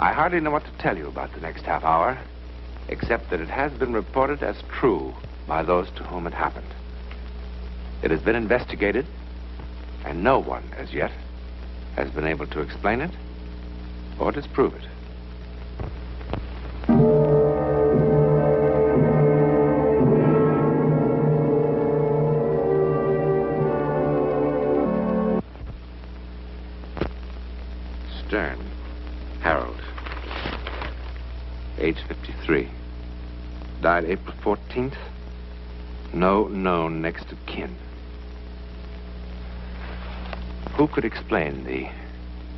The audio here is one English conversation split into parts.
I hardly know what to tell you about the next half hour, except that it has been reported as true by those to whom it happened. It has been investigated, and no one, as yet, has been able to explain it or disprove it. Stern, Harold, age 53. Died April 14th. No known next of kin. Who could explain the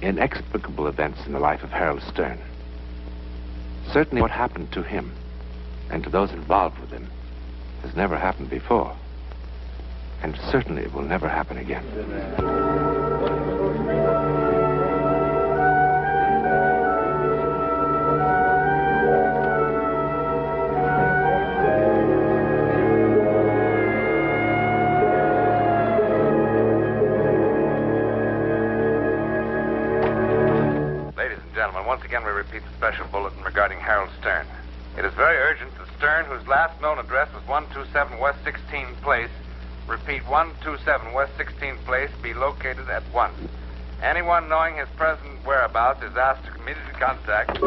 inexplicable events in the life of Harold Stern? Certainly what happened to him and to those involved with him has never happened before. And certainly it will never happen again. Once again, we repeat the special bulletin regarding Harold Stern. It is very urgent that Stern, whose last known address was 127 West 16th Place, repeat 127 West 16th Place, be located at once. Anyone knowing his present whereabouts is asked to immediately contact...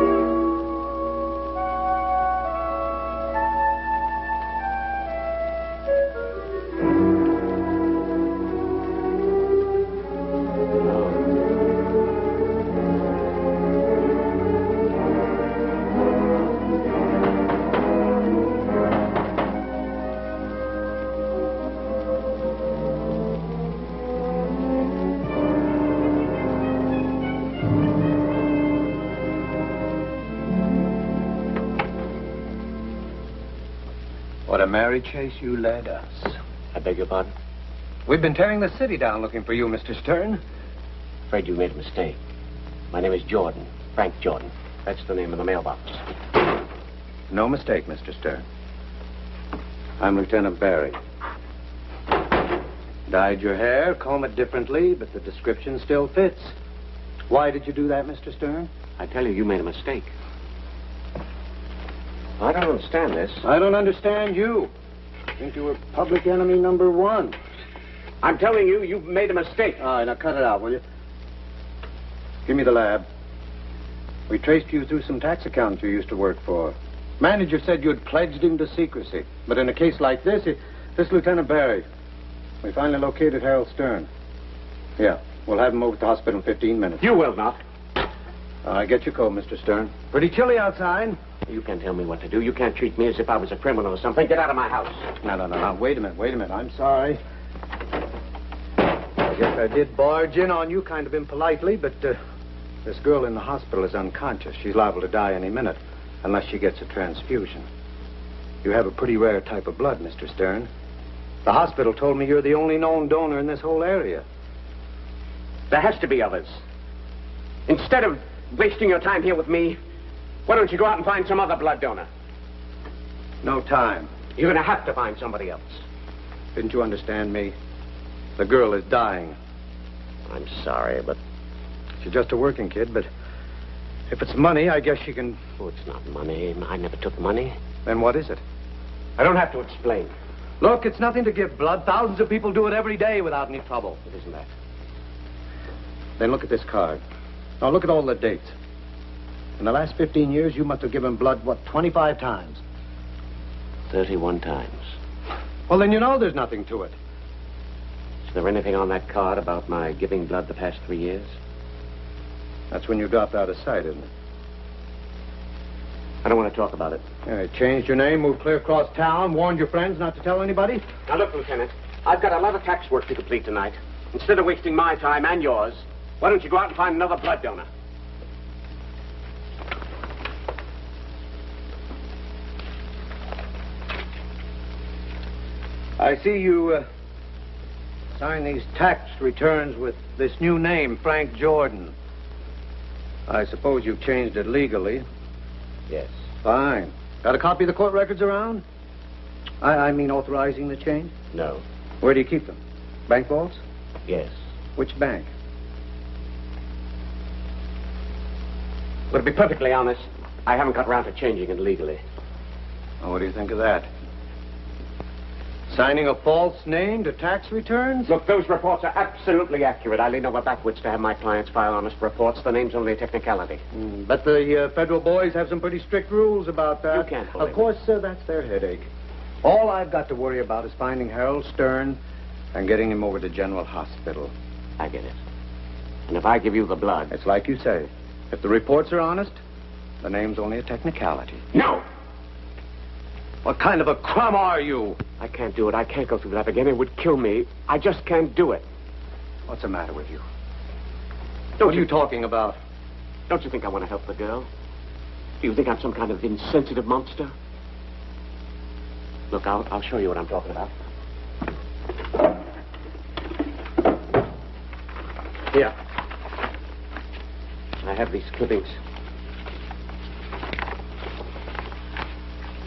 What a merry chase you led us. I beg your pardon? We've been tearing the city down looking for you, Mr. Stern. Afraid you made a mistake. My name is Jordan. Frank Jordan. That's the name of the mailbox. No mistake, Mr. Stern. I'm Lieutenant Barry. Dyed your hair, comb it differently, but the description still fits. Why did you do that, Mr. Stern? I tell you, you made a mistake. I don't understand this. I don't understand you. I think you were public enemy number one. I'm telling you, you've made a mistake. All right, now cut it out, will you? Give me the lab. We traced you through some tax accounts you used to work for. Manager said you'd pledged him to secrecy. But in a case like this, this Lieutenant Barry, we finally located Harold Stern. Yeah, we'll have him over at the hospital in 15 minutes. You will not. Get your coat, Mr. Stern. Pretty chilly outside. You can't tell me what to do. You can't treat me as if I was a criminal or something. Get out of my house. No. Wait a minute. I'm sorry. I guess I did barge in on you kind of impolitely, but this girl in the hospital is unconscious. She's liable to die any minute, unless she gets a transfusion. You have a pretty rare type of blood, Mr. Stern. The hospital told me you're the only known donor in this whole area. There has to be others. Instead of wasting your time here with me, why don't you go out and find some other blood donor? No time. You're going to have to find somebody else. Didn't you understand me? The girl is dying. I'm sorry, but... She's just a working kid, but if it's money, I guess she can... Oh, it's not money. I never took money. Then what is it? I don't have to explain. Look, it's nothing to give blood. Thousands of people do it every day without any trouble. It isn't that. Then look at this card. Now look at all the dates. In the last 15 years, you must have given blood, 25 times? 31 times. Well, then you know there's nothing to it. Is there anything on that card about my giving blood the past 3 years? That's when you dropped out of sight, isn't it? I don't want to talk about it. You changed your name, moved clear across town, warned your friends not to tell anybody? Now, look, Lieutenant, I've got a lot of tax work to complete tonight. Instead of wasting my time and yours, why don't you go out and find another blood donor? I see you sign these tax returns with this new name, Frank Jordan. I suppose you've changed it legally. Yes. Fine. Got a copy of the court records around? I mean authorizing the change? No. Where do you keep them? Bank vaults? Yes. Which bank? Well, to be perfectly honest, I haven't got around to changing it legally. Well, what do you think of that? Signing a false name to tax returns? Look, those reports are absolutely accurate. I lean over backwards to have my clients file honest reports. The name's only a technicality. But the federal boys have some pretty strict rules about that. You can't believe Of course, that's their headache. All I've got to worry about is finding Harold Stern and getting him over to General Hospital. I get it. And if I give you the blood... It's like you say. If the reports are honest, the name's only a technicality. No! What kind of a crumb are you? I can't do it. I can't go through that again. It would kill me. I just can't do it. What's the matter with you? What are you talking about? Don't you think I want to help the girl? Do you think I'm some kind of insensitive monster? Look, I'll show you what I'm talking about. Here. I have these clippings.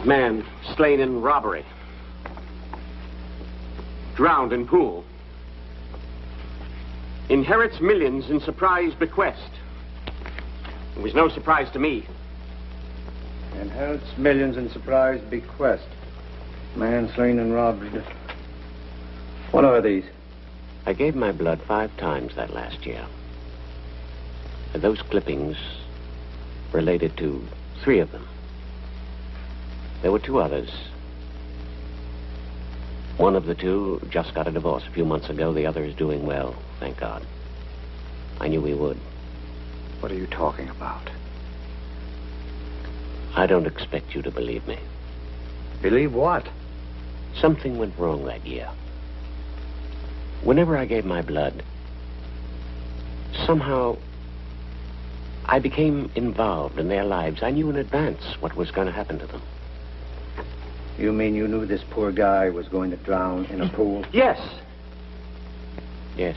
Man slain in robbery. Drowned in pool. Inherits millions in surprise bequest. It was no surprise to me. Inherits millions in surprise bequest. Man slain in robbery. What are these? I gave my blood 5 times that last year. And those clippings related to 3 of them. There were 2 others. One of the 2 just got a divorce a few months ago. The other is doing well, thank God. I knew he would. What are you talking about? I don't expect you to believe me. Believe what? Something went wrong that year. Whenever I gave my blood, somehow I became involved in their lives. I knew in advance what was going to happen to them. You mean you knew this poor guy was going to drown in a pool? Yes. Yes.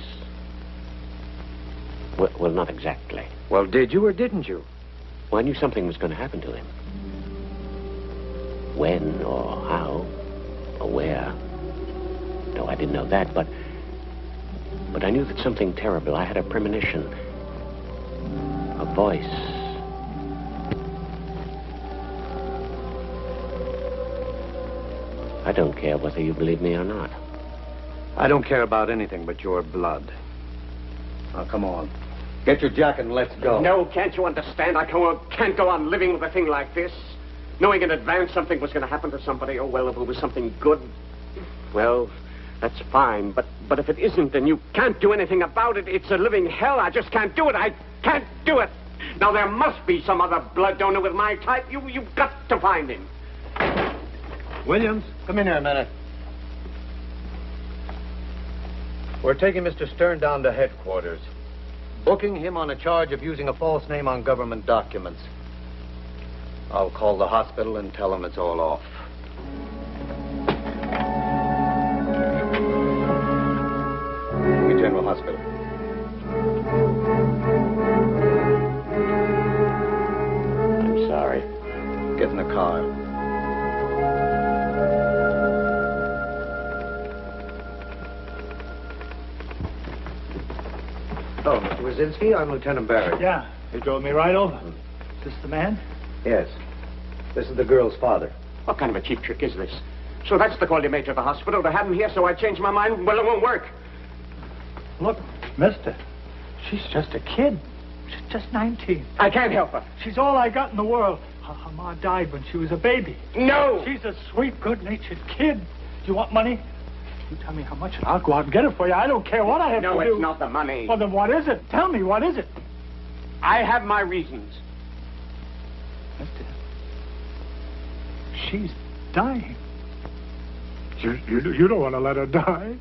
Well, not exactly. Well, did you or didn't you? Well, I knew something was going to happen to him. When or how or where. No, I didn't know that, but I knew that something terrible. I had a premonition. A voice. I don't care whether you believe me or not. I don't care about anything but your blood. Now, come on. Get your jacket and let's go. No, can't you understand? I can't go on living with a thing like this. Knowing in advance something was going to happen to somebody. Oh, well, if it was something good, well, that's fine. But if it isn't, then you can't do anything about it. It's a living hell. I just can't do it. I can't do it. Now, there must be some other blood donor with my type. You've got to find him. Williams, come in here a minute. We're taking Mr. Stern down to headquarters. Booking him on a charge of using a false name on government documents. I'll call the hospital and tell them it's all off. The General Hospital. I'm sorry. Get in the car. Oh, Mr. Wazinski, I'm Lieutenant Barrett. Yeah, he drove me right over. Is this the man? Yes. This is the girl's father. What kind of a cheap trick is this? So that's the call you made to the hospital to have him here, so I changed my mind? Well, it won't work. Look, mister, she's just a kid. She's just 19. I can't help her. She's all I got in the world. Her ma died when she was a baby. No! She's a sweet, good-natured kid. Do you want money? You tell me how much and I'll go out and get it for you. I don't care what I have to do. No, it's not the money. Well, then what is it? Tell me, what is it? I have my reasons. Mister, she's dying. You don't want to let her die.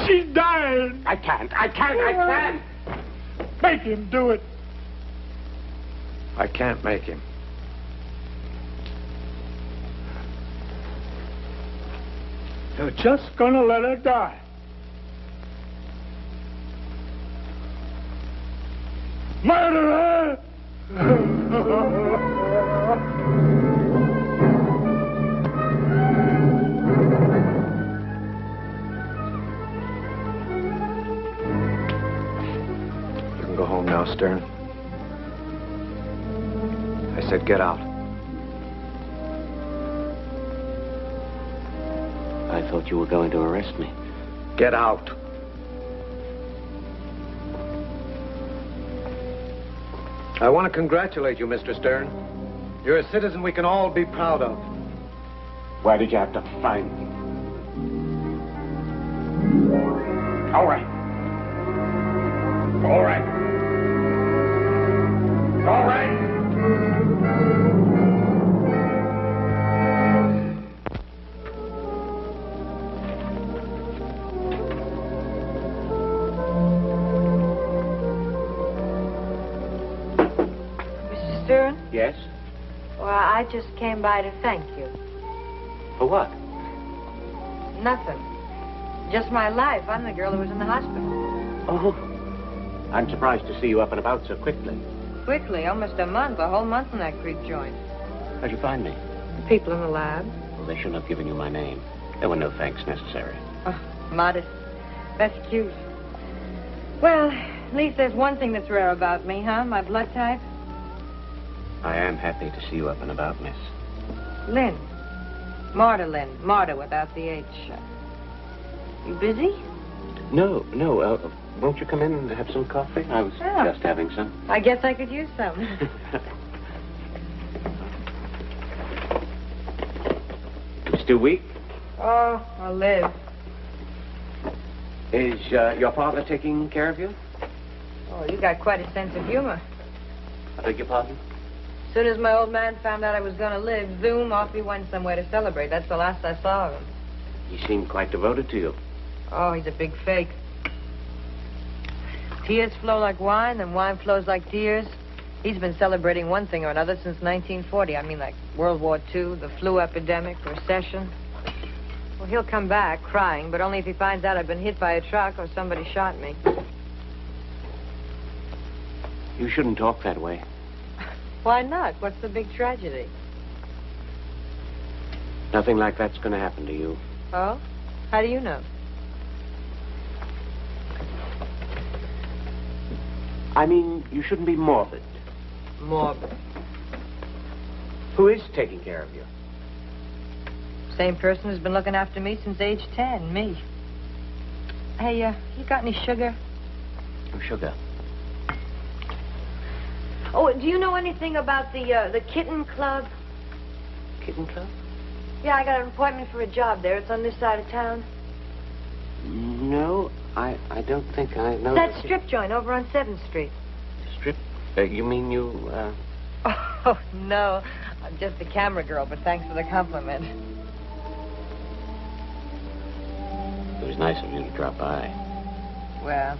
She's dying. I can't. I can't. Make him do it. I can't make him. You're just gonna let her die. Murder her! You can go home now, Stern. said get out. I thought you were going to arrest me. Get out. I want to congratulate you, Mr. Stern. You're a citizen we can all be proud of. Why did you have to find me? All right. All right. All right. Mr. Stern? Yes? Well, I just came by to thank you. For what? Nothing. Just my life. I'm the girl who was in the hospital. Oh. I'm surprised to see you up and about so quickly. Quickly, almost a month, a whole month in that creep joint. How'd you find me? The people in the lab. Well, they shouldn't have given you my name. There were no thanks necessary. Oh, modest. That's cute. Well, at least there's one thing that's rare about me, huh? My blood type. I am happy to see you up and about, miss. Lynn. Marta Lynn. Marta without the H. You busy? No. Won't you come in and have some coffee? I was just having some. I guess I could use some. Still weak? Oh, I'll live. Is your father taking care of you? Oh, you got quite a sense of humor. I beg your pardon? As soon as my old man found out I was going to live, zoom, off he went somewhere to celebrate. That's the last I saw of him. He seemed quite devoted to you. Oh, he's a big fake. Tears flow like wine, and wine flows like tears. He's been celebrating one thing or another since 1940. I mean, like World War II, the flu epidemic, recession. Well, he'll come back crying, but only if he finds out I've been hit by a truck or somebody shot me. You shouldn't talk that way. Why not? What's the big tragedy? Nothing like that's going to happen to you. Oh? How do you know? I mean, you shouldn't be morbid. Morbid. Who is taking care of you? Same person who's been looking after me since age 10, me. Hey, you got any sugar? Oh, sugar. Oh, do you know anything about the kitten club? Kitten club? Yeah, I got an appointment for a job there. It's on this side of town. No, I don't think I know. That strip joint over on 7th Street. Strip? You mean you, Oh, no. I'm just a camera girl, but thanks for the compliment. It was nice of you to drop by. Well,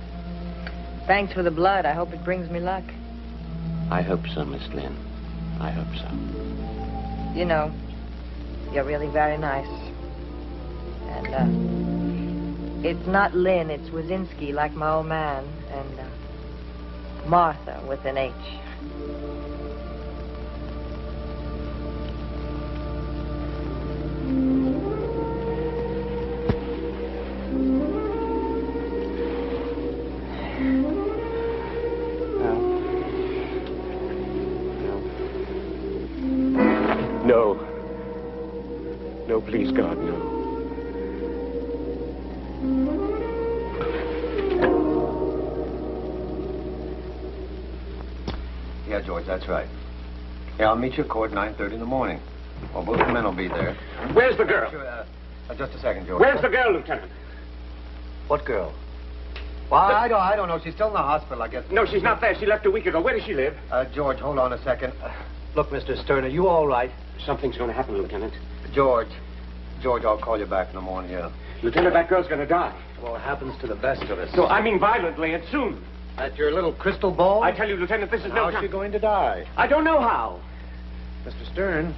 thanks for the blood. I hope it brings me luck. I hope so, Miss Lynn. I hope so. You know, you're really very nice. And, it's not Lynn, it's Wazinski, like my old man. And, Martha with an H. No. No, please, God, no. Yeah, George, that's right. Yeah, I'll meet you at court 9:30 in the morning. Well, both the men will be there. Where's the girl? Sure, just a second, George. Where's the girl, Lieutenant? What girl? Well, I don't know. She's still in the hospital, I guess. No, she's not there. She left a week ago. Where does she live? George, hold on a second. Look, Mr. Stern, are you all right? Something's going to happen, Lieutenant. George, I'll call you back in the morning, yeah. Lieutenant, that girl's going to die. Well, it happens to the best of us. No, I mean violently and soon. At your little crystal ball? I tell you, Lieutenant, this is no How's time. she going to die? I don't know how. Mr. Stern,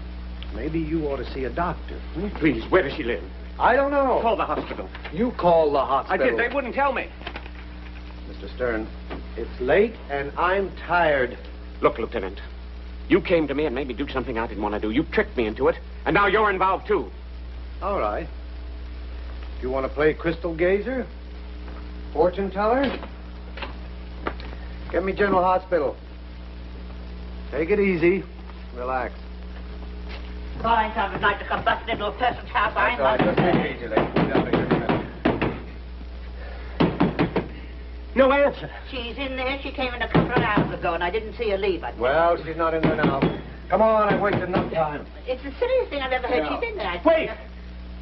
maybe you ought to see a doctor. Please, where does she live? I don't know. Call the hospital. You call the I hospital. did. They wouldn't tell me. Mr. Stern, it's late and I'm tired. Look, Lieutenant, you came to me and made me do something I didn't want to do. You tricked me into it, and now you're involved, too. All right. You want to play crystal gazer? Fortune teller? Get me General Hospital. Take it easy. Relax. Fine time of night to come busting into a person's house. I ain't That's all right. much. Just take it easy, lady. We'll be down in a minute. No answer. She's in there. She came in a couple of hours ago, and I didn't see her leave. Well, she's not in there now. Come on, I've wasted enough time. It's the silliest thing I've ever heard. Yeah. She's in there. Wait!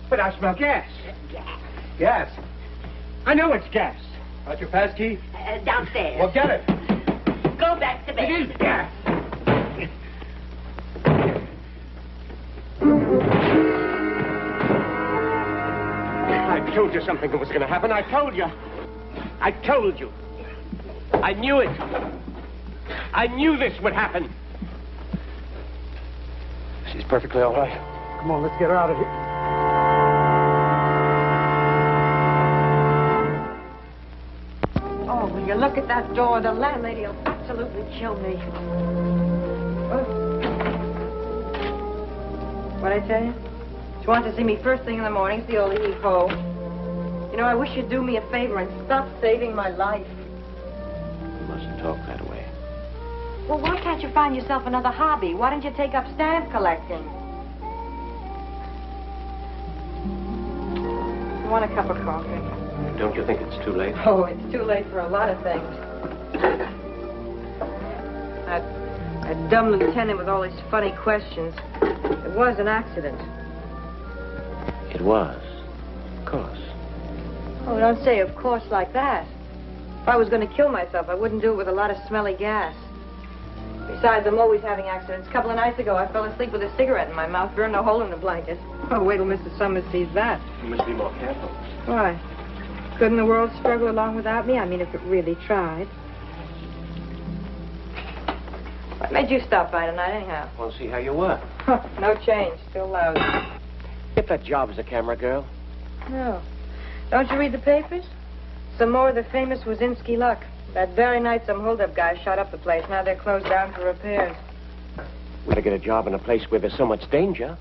But I smell gas. Gas. Gas. I know it's gas. Got your pass key? Downstairs. Well, get it. Go back to bed. It is gas. I told you something was going to happen. I told you. I told you. I knew it. I knew this would happen. She's perfectly all right. Come on, let's get her out of here. Oh, will you look at that door? The landlady will absolutely kill me. What'd I tell you? She wants to see me first thing in the morning. It's the old heave-ho. You know, I wish you'd do me a favor and stop saving my life. You mustn't talk that way. Well, why can't you find yourself another hobby? Why don't you take up stamp collecting? You want a cup of coffee? Don't you think it's too late? Oh, it's too late for a lot of things. That dumb lieutenant with all his funny questions. It was an accident. It was. Of course. Oh, don't say of course like that. If I was going to kill myself, I wouldn't do it with a lot of smelly gas. Besides, I'm always having accidents. A couple of nights ago, I fell asleep with a cigarette in my mouth, burned a hole in the blanket. Oh, wait till Mr. Summers sees that. You must be more careful. Why? Couldn't the world struggle along without me? I mean, if it really tried. What made you stop by tonight, anyhow? Want to see how you were. No change. Still lousy. Get that job as a camera girl. No. Don't you read the papers? Some more of the famous Wazinski luck. That very night, some holdup guy shot up the place. Now they're closed down for repairs. We gotta get a job in a place where there's so much danger.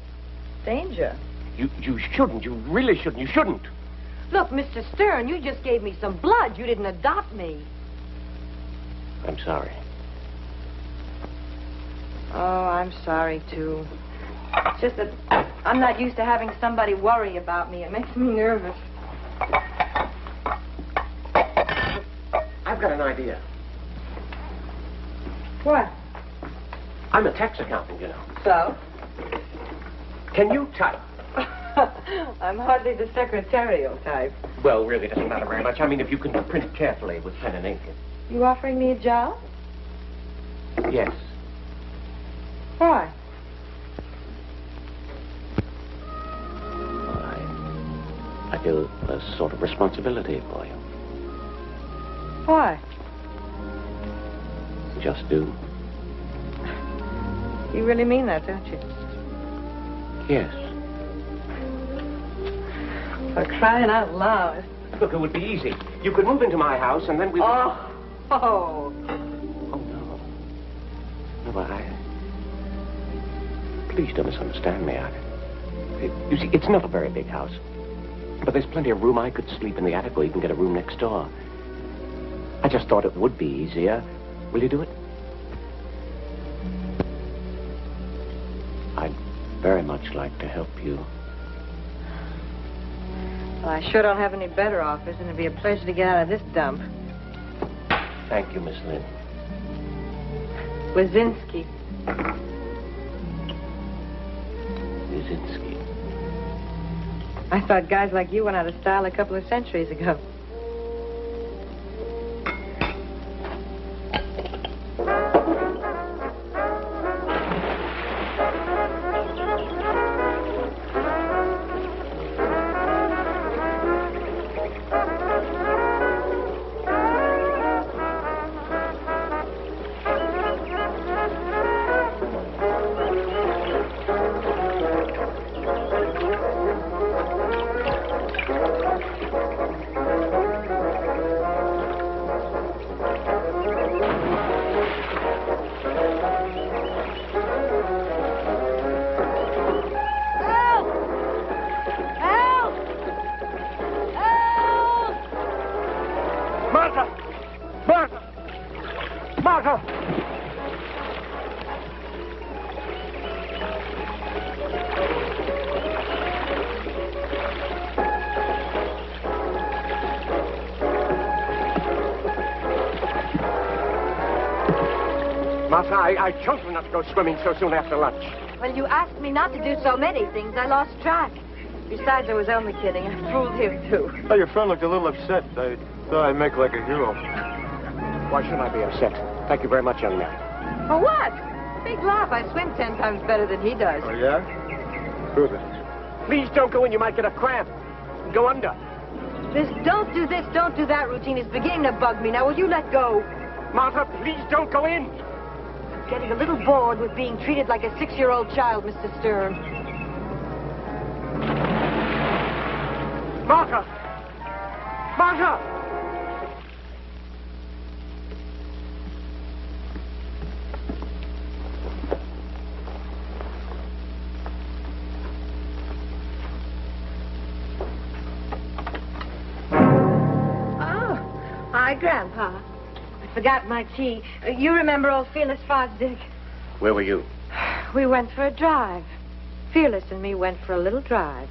Danger? You shouldn't. You really shouldn't. You shouldn't. Look, Mr. Stern, you just gave me some blood. You didn't adopt me. I'm sorry. Oh, I'm sorry, too. It's just that I'm not used to having somebody worry about me. It makes me nervous. I've got an idea. What? I'm a tax accountant, you know. So? Can you type? I'm hardly the secretarial type. Well, really, it doesn't matter very much. I mean, if you can print carefully with pen and ink. You offering me a job? Yes. Why? Well, I feel a sort of responsibility for you. Why? Just do. You really mean that, don't you? Yes. For crying out loud. Look, it would be easy. You could move into my house, and then we would... Oh. Oh, no. No, Please don't misunderstand me. You see, it's not a very big house. But there's plenty of room. I could sleep in the attic, or you can get a room next door. I just thought it would be easier. Will you do it? I'd very much like to help you. Well, I sure don't have any better offers, and it'd be a pleasure to get out of this dump. Thank you, Miss Lynn. Wazinski. Wazinski. I thought guys like you went out of style a couple of centuries ago. Martha, I told you not to go swimming so soon after lunch. Well, you asked me not to do so many things. I lost track. Besides, I was only kidding. I fooled him, too. Oh, your friend looked a little upset. I thought I'd make like a hero. Why should I be upset? Thank you very much, young man. For what? Big laugh. I swim 10 times better than he does. Oh, yeah? Prove it. Please don't go in. You might get a cramp. Go under. This don't do that routine is beginning to bug me. Now, will you let go? Martha, please don't go in. I'm getting a little bored with being treated like a 6-year-old child, Mr. Stern. Martha! Martha! Hi, Grandpa. I forgot my tea. You remember old Fearless Fosdick? Where were you? We went for a drive. Fearless and me went for a little drive.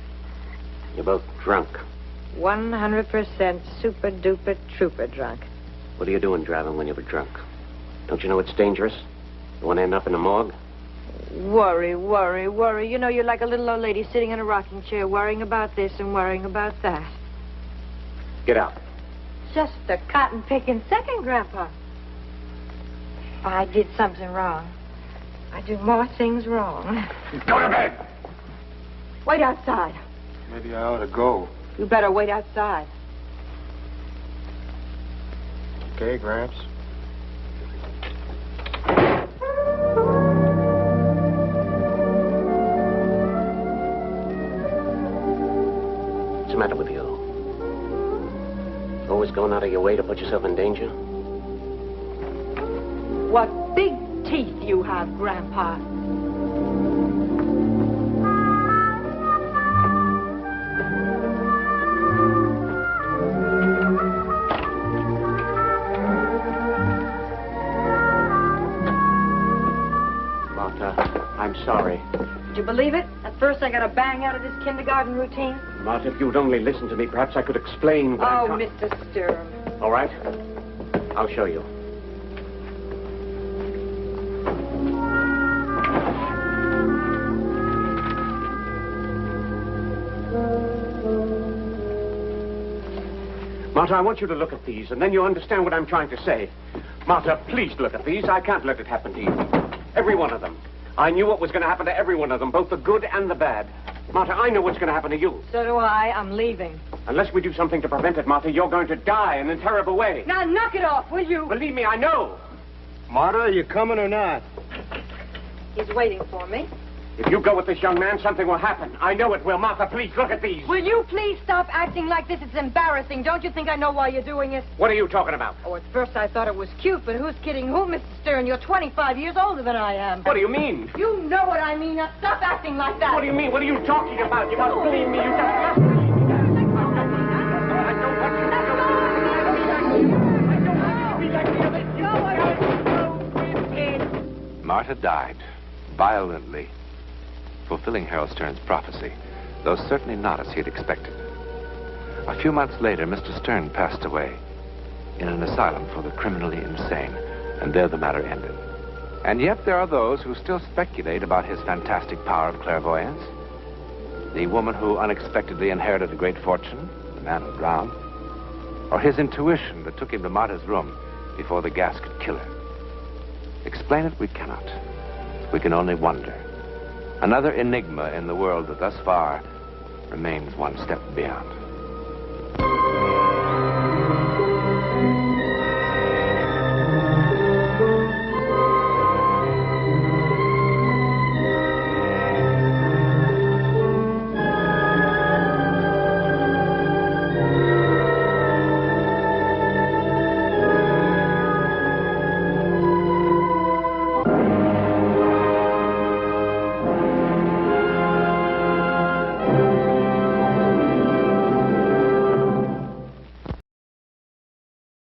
You're both drunk. 100% super-duper trooper drunk. What are you doing driving when you were drunk? Don't you know it's dangerous? You want to end up in a morgue? Worry, worry, worry. You know, you're like a little old lady sitting in a rocking chair worrying about this and worrying about that. Get out. Just a cotton-picking second, Grandpa. If I did something wrong, I do more things wrong. Go to bed! Wait outside. Maybe I ought to go. You better wait outside. Okay, Gramps. What's the matter with you? Always going out of your way to put yourself in danger? What big teeth you have, Grandpa. Martha, I'm sorry. Did you believe it? At first I got a bang out of this kindergarten routine. Martha, if you'd only listened to me, perhaps I could explain what Oh, I'm Mr. Stern. All right. I'll show you. Martha, I want you to look at these, and then you'll understand what I'm trying to say. Martha, please look at these. I can't let it happen to you. Every one of them. I knew what was going to happen to every one of them, both the good and the bad. Martha, I know what's going to happen to you. So do I. I'm leaving. Unless we do something to prevent it, Martha, you're going to die in a terrible way. Now knock it off, will you? Believe me, I know. Martha, are you coming or not? He's waiting for me. If you go with this young man, something will happen. I know it will. Martha, please, look at these. Will you please stop acting like this? It's embarrassing. Don't you think I know why you're doing it? What are you talking about? Oh, at first I thought it was cute, but who's kidding who, Mr. Stern? You're 25 years older than I am. What do you mean? You know what I mean. Now stop acting like that. What do you mean? What are you talking about? You must believe me. You just must believe me. I don't want you to go. Martha died violently, fulfilling Harold Stern's prophecy, though certainly not as he had expected. A few months later, Mr. Stern passed away in an asylum for the criminally insane, and there the matter ended. And yet there are those who still speculate about his fantastic power of clairvoyance. The woman who unexpectedly inherited a great fortune, the man who drowned, or his intuition that took him to Martha's room before the gas could kill her. Explain it we cannot. We can only wonder. Another enigma in the world that thus far remains one step beyond.